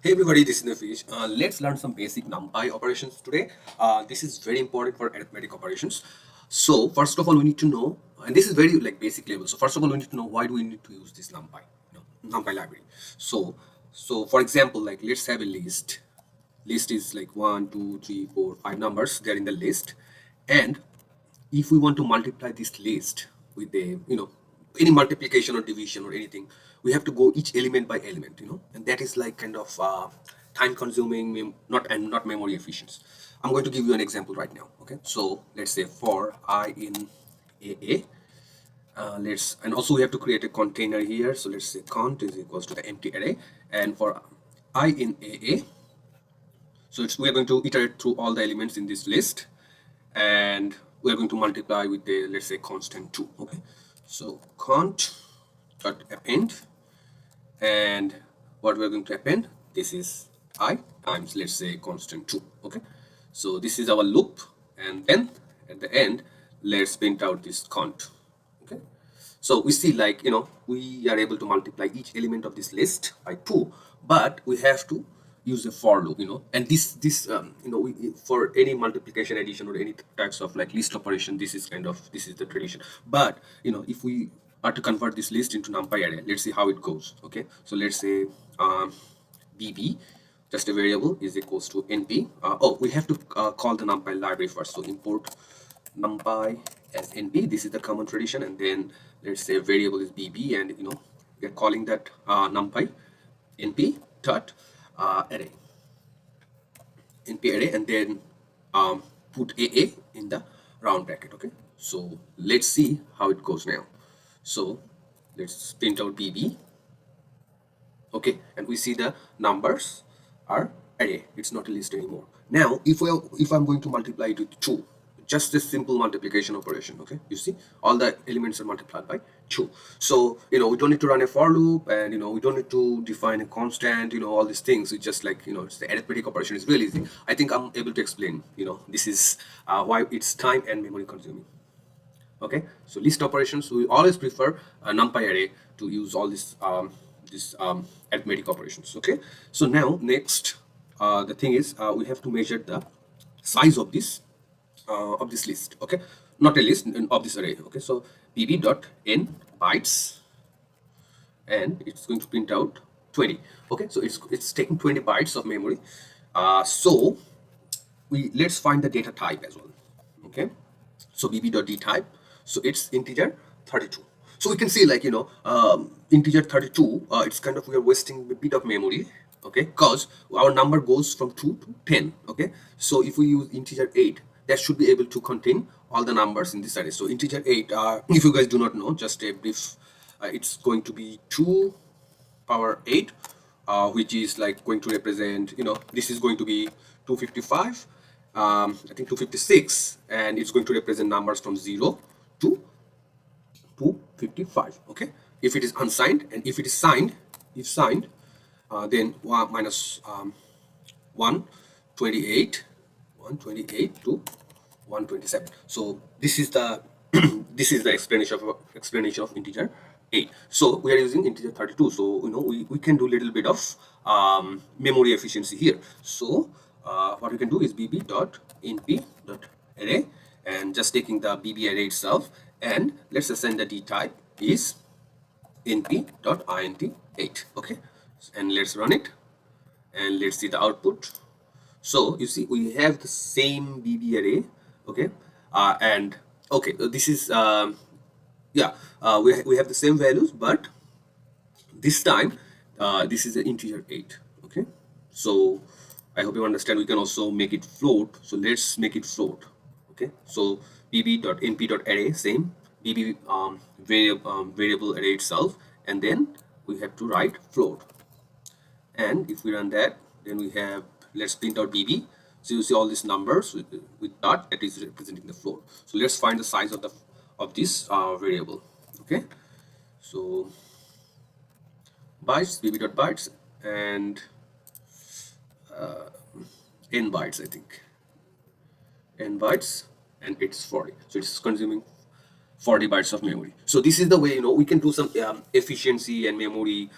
Hey everybody, this is Nafish. Let's learn some basic NumPy operations today. This is very important for arithmetic operations. So first of all, we need to know, and this is very like basic level. So first of all, we need to know why do we need to use this NumPy, NumPy library. So for example, like let's have a list. List is like 1, 2, 3, 4, 5 numbers. They're in the list, and if we want to multiply this list with a any multiplication or division or anything, we have to go each element by element, and that is like kind of time consuming, not memory efficient. I'm going to give you an example right now. Okay, so let's say for I in AA, let's, and also we have to create a container here. So let's say cont is equals to the empty array, and for I in AA, so we are going to iterate through all the elements in this list, and we are going to multiply with the, let's say, constant 2. Okay, so cont dot append, and what we're going to append, this is I times, let's say, constant 2. Okay, so this is our loop, and then at the end, let's print out this cont. Okay, so we see, like, we are able to multiply each element of this list by 2, but we have to use a for loop, and this for any multiplication, addition, or any types of like list operation, this is the tradition. But if we are to convert this list into NumPy array, let's see how it goes. Okay, so let's say bb, just a variable, is equals to np. We have to call the NumPy library first. So import NumPy as np. This is the common tradition, and then let's say variable is bb, and we're calling that NumPy np dot array, and then put AA in the round bracket. Okay, so let's see how it goes now. So let's print out bb. Okay, and we see the numbers are array, it's not a list anymore. Now if I'm going to multiply it with 2, just a simple multiplication operation. Okay, you see all the elements are multiplied by 2. So we don't need to run a for loop, and we don't need to define a constant, all these things. It's just like it's the arithmetic operation is really easy. I think I'm able to explain. This is why it's time and memory consuming. Okay, so list operations, we always prefer a NumPy array to use all this arithmetic operations. Okay, so now next, the thing is, we have to measure the size of this list. Okay, not a list, of this array. Okay, so bb dot n bytes, and it's going to print out 20. Okay, so it's taking 20 bytes of memory. So let's find the data type as well. Okay, so bb.dtype, so it's integer 32. So we can see, like, integer 32, it's kind of, we are wasting a bit of memory. Okay, because our number goes from 2 to 10. Okay, so if we use integer 8, that should be able to contain all the numbers in this array. So integer 8, if you guys do not know, just a brief, it's going to be 2 power 8, which is like going to represent, this is going to be 255, I think 256, and it's going to represent numbers from 0 to 255. Okay, if it is unsigned, and if it is signed, if signed, then minus 128 to 127. So this is the this is the explanation of integer 8. So we are using integer 32, so we can do a little bit of memory efficiency here. So what we can do is bb.np.array, and just taking the bb array itself, and let's assign the d type is np.int8. okay, and let's run it, and let's see the output. So you see we have the same bb array. Okay, and okay, this is we have the same values, but this time this is an integer 8. Okay, so I hope you understand. We can also make it float, so let's make it float. Okay, so bb.np.array, same bb variable array itself, and then we have to write float. And if we run that, then we have, let's print out bb. So you see all these numbers with dot, that is representing the float. So let's find the size of this variable. Okay, so bytes, bb.bytes, and n bytes, I think n bytes, and it's 40. So it's consuming 40 bytes of memory. So this is the way we can do some efficiency and memory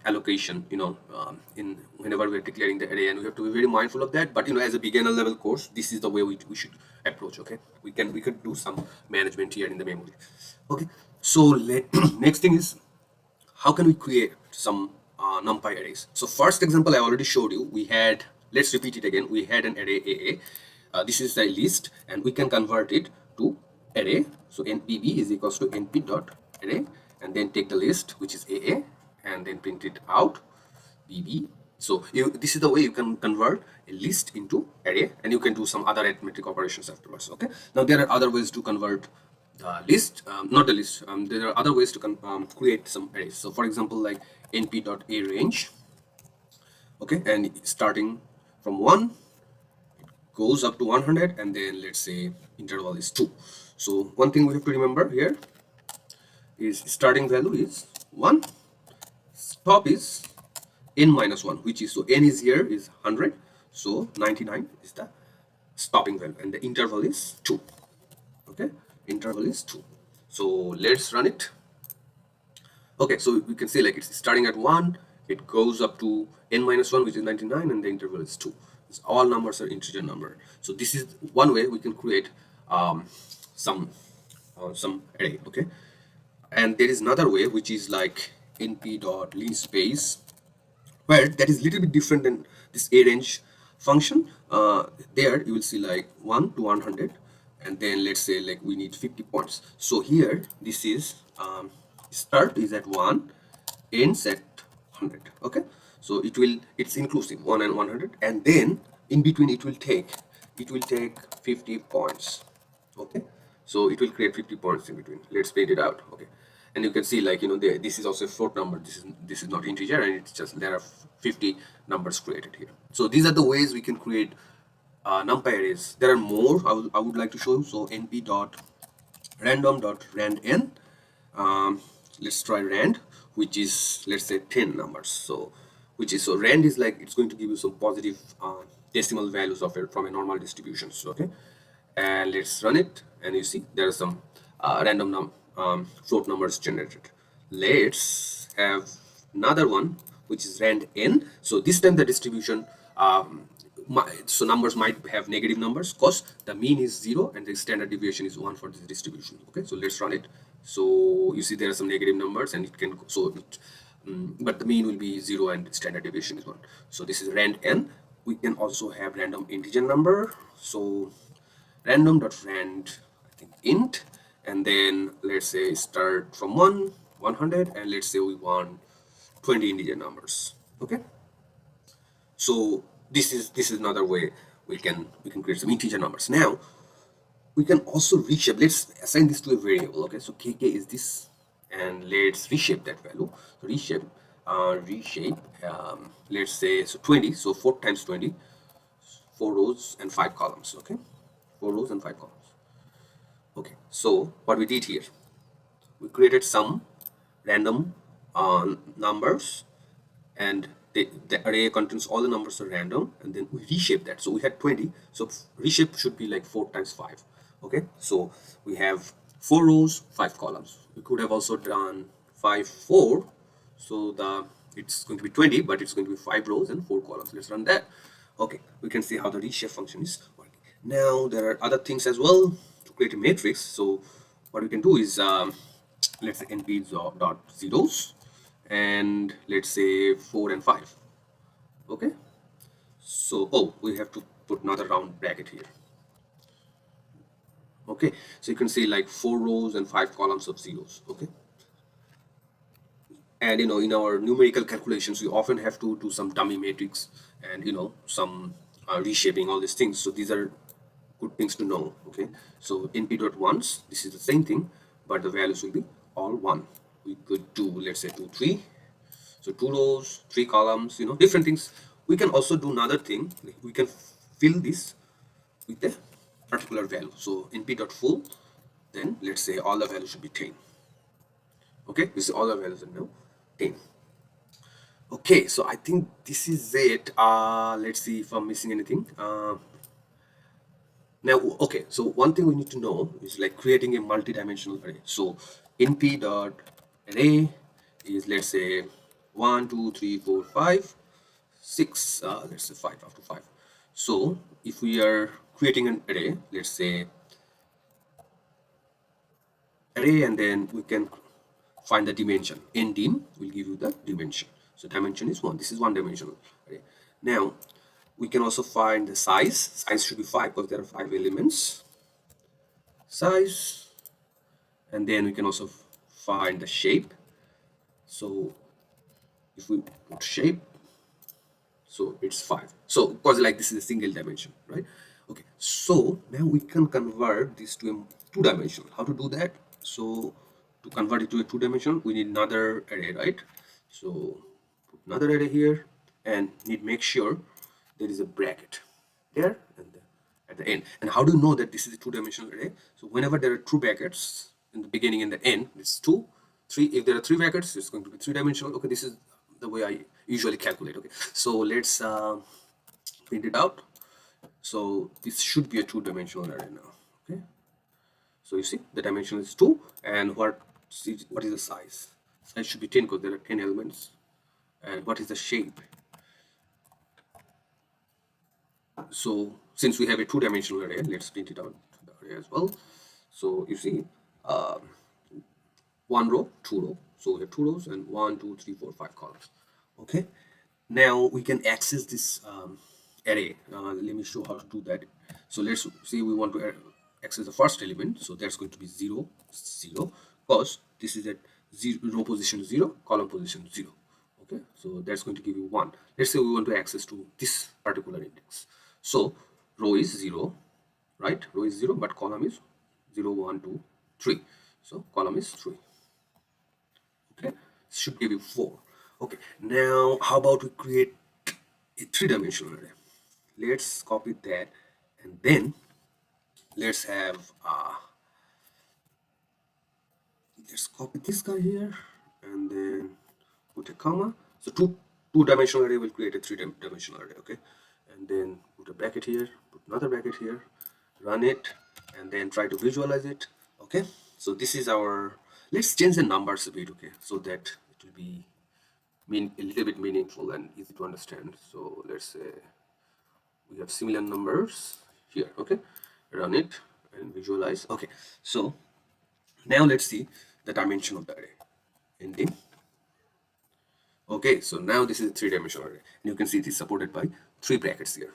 allocation, in whenever we're declaring the array, and we have to be very mindful of that. But as a beginner level course, this is the way we should approach. Okay, we could do some management here in the memory. Okay, so next thing is, how can we create some NumPy arrays? So first example I already showed you. We had, let's repeat it again. We had an array AA. This is a list, and we can convert it to array. So npb is equals to np dot array, and then take the list which is AA, and then print it out bb. So this is the way you can convert a list into array, and you can do some other arithmetic operations afterwards. Okay. Now there are other ways to convert the list, not the list. There are other ways to create some arrays. So for example, like np.arange. Okay, and starting from 1 goes up to 100, and then let's say interval is 2. So one thing we have to remember here is starting value is 1, stop is n minus 1, which is, so n is here is 100, so 99 is the stopping value, and the interval is 2. Okay, interval is 2. So let's run it. Okay, so we can say like it's starting at 1, it goes up to n minus 1, which is 99, and the interval is 2. All numbers are integer number. So this is one way we can create some array. Okay, and there is another way, which is like np.linspace, where that is little bit different than this arange function. There you will see like 1 to 100, and then let's say like we need 50 points. So here this is start is at 1, ends at 100. Okay, so it's inclusive 1 and 100, and then in between it will take 50 points. Okay, so it will create 50 points in between. Let's print it out. Okay, and you can see like this is also a float number. This is not integer, and it's just there are 50 numbers created here. So these are the ways we can create NumPy arrays. There are more I would like to show you. So np.random.randn. Let's try rand, which is, let's say, 10 numbers. So rand is like, it's going to give you some positive decimal values of it from a normal distribution. So okay, and let's run it, and you see there are some random float numbers generated. Let's have another one, which is rand n. So this time the distribution, so numbers might have negative numbers because the mean is 0 and the standard deviation is 1 for this distribution. Okay, so let's run it. So you see there are some negative numbers, and it can, but the mean will be 0 and standard deviation is 1. So this is rand n. We can also have random integer number. So random.rand, I think, int, and then let's say start from 100, and let's say we want 20 integer numbers. Okay, so this is another way we can create some integer numbers. Now we can also reshape. Let's assign this to a variable. Okay, so kk is this, and let's reshape that value. So reshape, let's say, so 20, so 4 times 20, 4 rows and 5 columns. Okay, 4 rows and 5 columns. Okay, so what we did here, we created some random numbers, and the array contains all the numbers are random, and then we reshape that. So we had 20, so reshape should be like 4 times 5. Okay, so we have 4 rows, 5 columns. We could have also done 5 4, so it's going to be 20, but it's going to be 5 rows and 4 columns. Let's run that. Okay, we can see how the reshape function is working. Now there are other things as well to create a matrix. So what we can do is, let's say np dot zeros, and let's say 4 and 5. Okay, so we have to put another round bracket here. Okay, so you can see like 4 rows and 5 columns of zeros. Okay, and in our numerical calculations we often have to do some dummy matrix, and some reshaping, all these things. So these are good things to know. Okay, so np.ones, this is the same thing, but the values will be all 1. We could do, let's say, 2 3, so 2 rows, 3 columns, different things. We can also do another thing, like we can fill this with a particular value. So np.full, then let's say all the values should be 10. Okay, this is all the values are now 10. Okay, so I think this is it. Let's see if I'm missing anything. Now, okay, so one thing we need to know is like creating a multi-dimensional array. So np.array is, let's say, 1 2 3 4 5 6, let's say 5, up to 5. So if we are creating an array, let's say array, and then we can find the dimension. Ndim will give you the dimension. So dimension is 1. This is one dimensional array. Now we can also find the size. Size should be 5 because there are 5 elements. Size, and then we can also find the shape. So if we put shape, so it's 5. So because like this is a single dimension, right? Okay, so now we can convert this to a two-dimensional. How to do that? So to convert it to a two-dimensional, we need another array, right? So put another array here, and need make sure there is a bracket there and at the end. And how do you know that this is a two-dimensional array? So whenever there are two brackets in the beginning and the end, it's 2 3. If there are 3 brackets, it's going to be three-dimensional. Okay, this is the way I usually calculate. Okay, so let's print it out. So this should be a two-dimensional array now. Okay, so you see the dimension is 2, and what is the size? Size should be 10 because there are 10 elements. And what is the shape? So since we have a two-dimensional array, let's print it out to the array as well. So you see, one row, two row. So we have 2 rows and 1 2 3 4 5 columns. Okay, now we can access this array. Let me show how to do that. So let's say we want to access the first element. So that's going to be 0 0, because this is at row position 0, column position 0. Okay, so that's going to give you 1. Let's say we want to access to this particular index. So row is 0, right? Row is 0, but column is 0 1 2 3. So column is 3. Okay, should give you 4. Okay, now how about we create a three-dimensional array? Let's copy that, and then let's have let's copy this guy here, and then put a comma. So two-dimensional array will create a three-dimensional array. Okay, and then put a bracket here, put another bracket here, run it, and then try to visualize it. Okay, so this is our, let's change the numbers a bit, okay, so that it will be a little bit meaningful and easy to understand. So let's say we have similar numbers here. Okay, run it and visualize. Okay, so now let's see the dimension of the array. Ending. Okay, so now this is a three-dimensional array, and you can see it is supported by 3 brackets here.